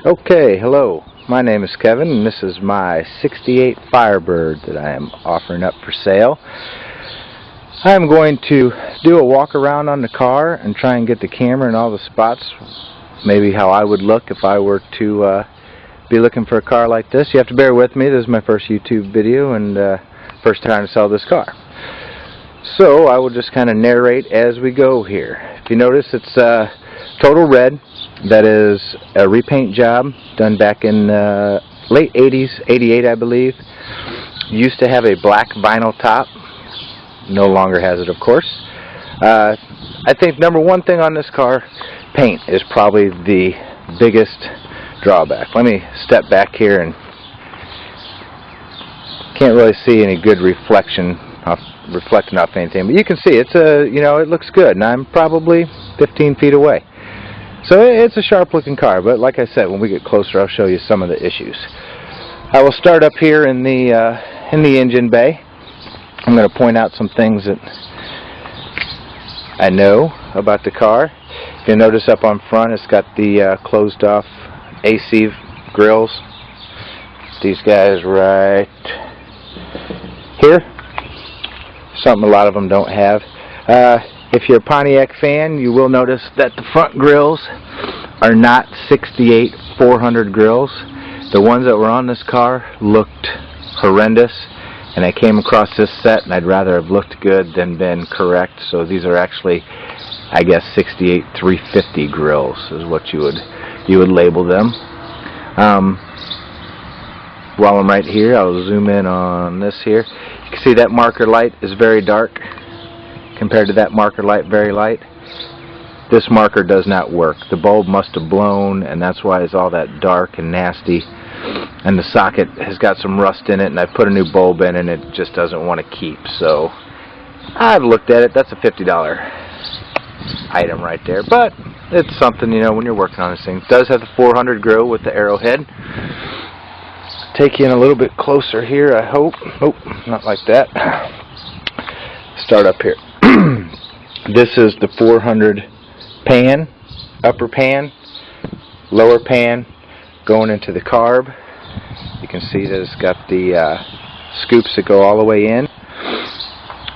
Okay, hello. My name is Kevin, and this is my '68 Firebird that I am offering up for sale. I'm going to do a walk around on the car and try and get the camera in all the spots, maybe how I would look if I were to be looking for a car like this. You have to bear with me. This is my first YouTube video and first time to sell this car. So I will just kind of narrate as we go here. If you notice, it's total red. That is a repaint job done back in late 80s, 88 I believe. Used to have a black vinyl top. No longer has it, of course. I think number one thing on this car, paint is probably the biggest drawback. Let me step back here, and can't really see any good reflecting off anything, but you can see it's it looks good, and I'm probably 15 feet away. So it's a sharp looking car, but like I said, when we get closer I'll show you some of the issues. I will start up here in the engine bay. I'm going to point out some things that I know about the car. If you notice up on front, it's got the closed off AC grills. These guys right here. Something a lot of them don't have. If you're a Pontiac fan, you will notice that the front grills are not '68 400 grills. The ones that were on this car looked horrendous, and I came across this set and I'd rather have looked good than been correct. So these are actually, I guess, '68 350 grills is what you would label them. While I'm right here, I'll zoom in on this here. You can see that marker light is very dark compared to that marker light very light. This marker does not work. The bulb must have blown, and that's why it's all that dark and nasty. And the socket has got some rust in it, and I put a new bulb in, and it just doesn't want to keep. So I've looked at it. That's a $50 item right there, but it's something, when you're working on this thing. It does have the 400 grill with the arrowhead. Take you in a little bit closer here, I hope. Nope, not like that. Start up here. This is the 400 pan, upper pan, lower pan, going into the carb. You can see that it's got the scoops that go all the way in.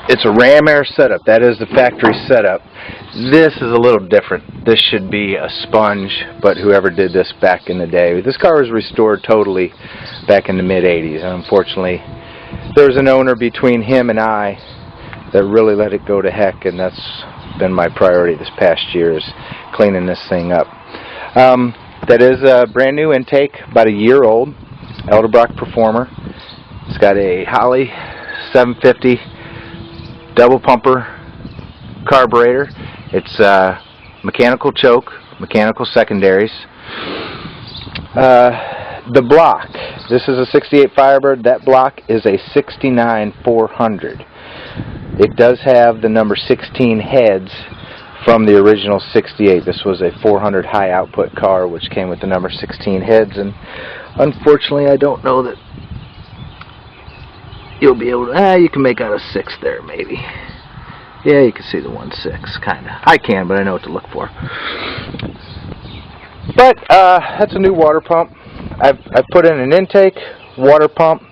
It's a ram air setup. That is the factory setup. This is a little different. This should be a sponge, but whoever did this back in the day. This car was restored totally back in the mid-'80s, and unfortunately there was an owner between him and I that really let it go to heck, and that's been my priority this past year, is cleaning this thing up. That is a brand new intake, about a year old, Edelbrock Performer. It's got a Holley 750 double pumper carburetor. It's mechanical choke, mechanical secondaries. The block, this is a '68 Firebird. That block is a '69 400. It does have the number 16 heads from the original '68. This was a 400 high output car which came with the number 16 heads, and unfortunately I don't know that you'll be able to, you can make out a 6 there maybe. Yeah, you can see the 1.6, kinda. I can, but I know what to look for. But that's a new water pump. I've put in an intake, water pump,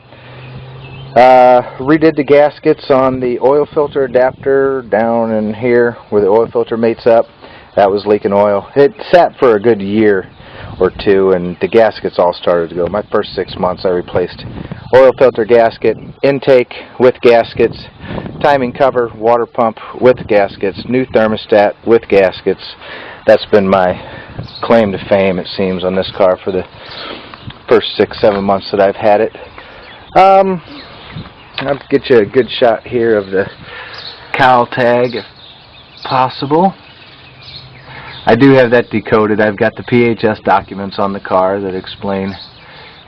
redid the gaskets on the oil filter adapter down in here where the oil filter mates up. That was leaking oil. It sat for a good year or two, and the gaskets all started to go. My first 6 months I replaced oil filter gasket, intake with gaskets, timing cover, water pump with gaskets, new thermostat with gaskets. That's been my claim to fame, it seems, on this car for the first 6-7 months that I've had it. I'll get you a good shot here of the cowl tag if possible. I do have that decoded. I've got the PHS documents on the car that explain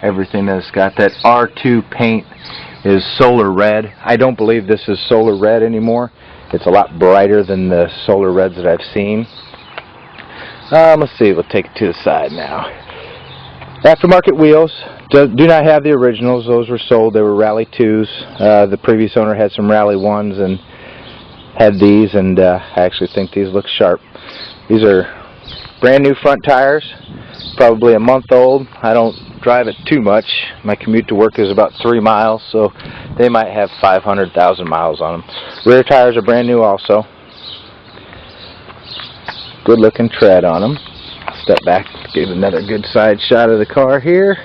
everything that it's got. That R2 paint is solar red. I don't believe this is solar red anymore. It's a lot brighter than the solar reds that I've seen. Let's see, we'll take it to the side now. Aftermarket wheels. Do not have the originals. Those were sold. They were Rally 2s. The previous owner had some Rally 1s and had these, and I actually think these look sharp. These are brand new front tires. probably a month old. I don't drive it too much. My commute to work is about 3 miles, so they might have 500,000 miles on them. Rear tires are brand new also. Good looking tread on them. Step back to get another good side shot of the car here.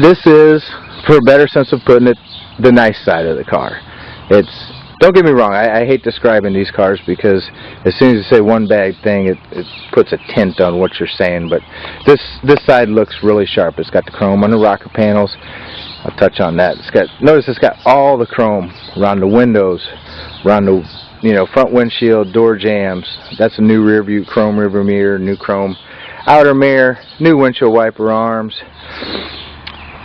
This is, for a better sense of putting it, the nice side of the car. It's, don't get me wrong, I hate describing these cars because as soon as you say one bad thing, it puts a tint on what you're saying. But this side looks really sharp. It's got the chrome on the rocker panels. I'll touch on that. Notice it's got all the chrome around the windows, around the front windshield, door jambs. That's a new rear view, chrome rear view mirror, new chrome outer mirror, new windshield wiper arms.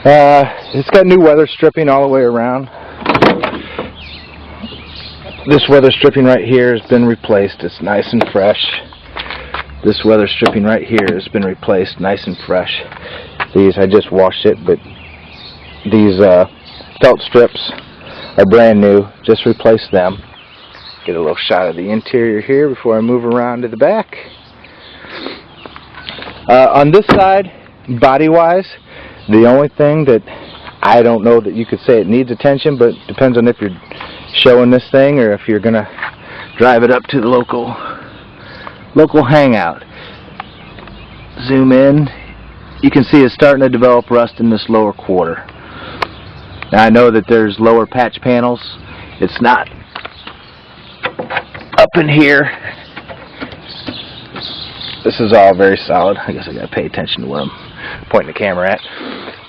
It's got new weather stripping all the way around. This weather stripping right here has been replaced. It's nice and fresh. This weather stripping right here has been replaced, nice and fresh. These, I just washed it, but these felt strips are brand new. Just replaced them. Get a little shot of the interior here before I move around to the back. On this side, body-wise, the only thing that I don't know that you could say it needs attention, but depends on if you're showing this thing or if you're gonna drive it up to the local hangout. Zoom in. You can see it's starting to develop rust in this lower quarter. Now I know that there's lower patch panels. It's not up in here. This is all very solid. I guess I gotta pay attention to where I'm pointing the camera at.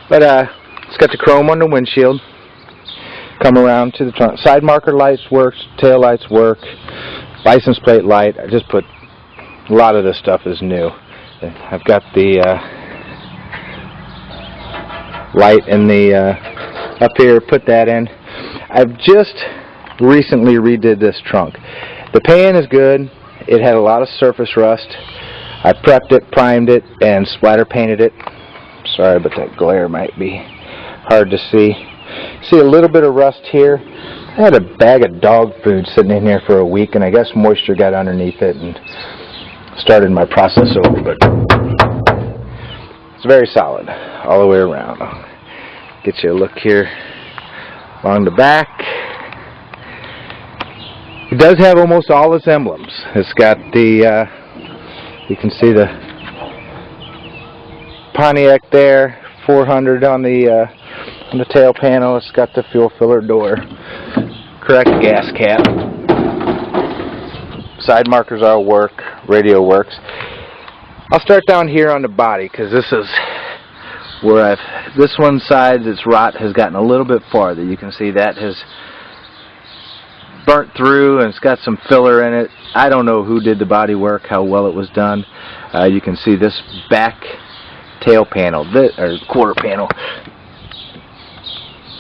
But it's got the chrome on the windshield. Come around to the front. Side marker lights work, tail lights work, license plate light. I just put a lot of this stuff is new. I've got the light in the up here, put that in. I've just recently redid this trunk. The pan is good. It had a lot of surface rust. I prepped it, primed it, and splatter painted it. Sorry, but that glare might be hard to see. See a little bit of rust here. I had a bag of dog food sitting in here for a week, and I guess moisture got underneath it and started my process over, but it's very solid all the way around. I'll get you a look here along the back. It does have almost all its emblems. It's got the, you can see the Pontiac there, 400 on the tail panel. It's got the fuel filler door, correct gas cap. Side markers all work, radio works. I'll start down here on the body because this is where this one side, its rot has gotten a little bit farther. You can see that has burnt through and it's got some filler in it. I don't know who did the body work, how well it was done. You can see this back tail panel, or quarter panel.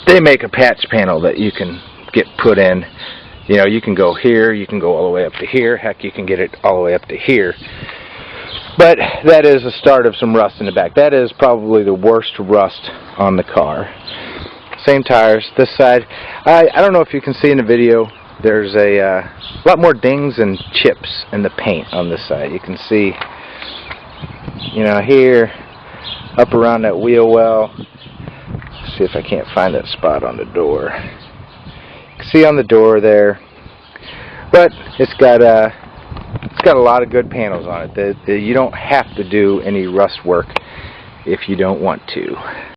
They make a patch panel that you can get put in. You know, you can go here, you can go all the way up to here. Heck, you can get it all the way up to here. But that is the start of some rust in the back. That is probably the worst rust on the car. Same tires. This side, I don't know if you can see in the video, there's a lot more dings and chips in the paint on this side. You can see, you know, here, up around that wheel well. See if I can't find that spot on the door. You can see on the door there, but it's got a lot of good panels on it. You don't have to do any rust work if you don't want to.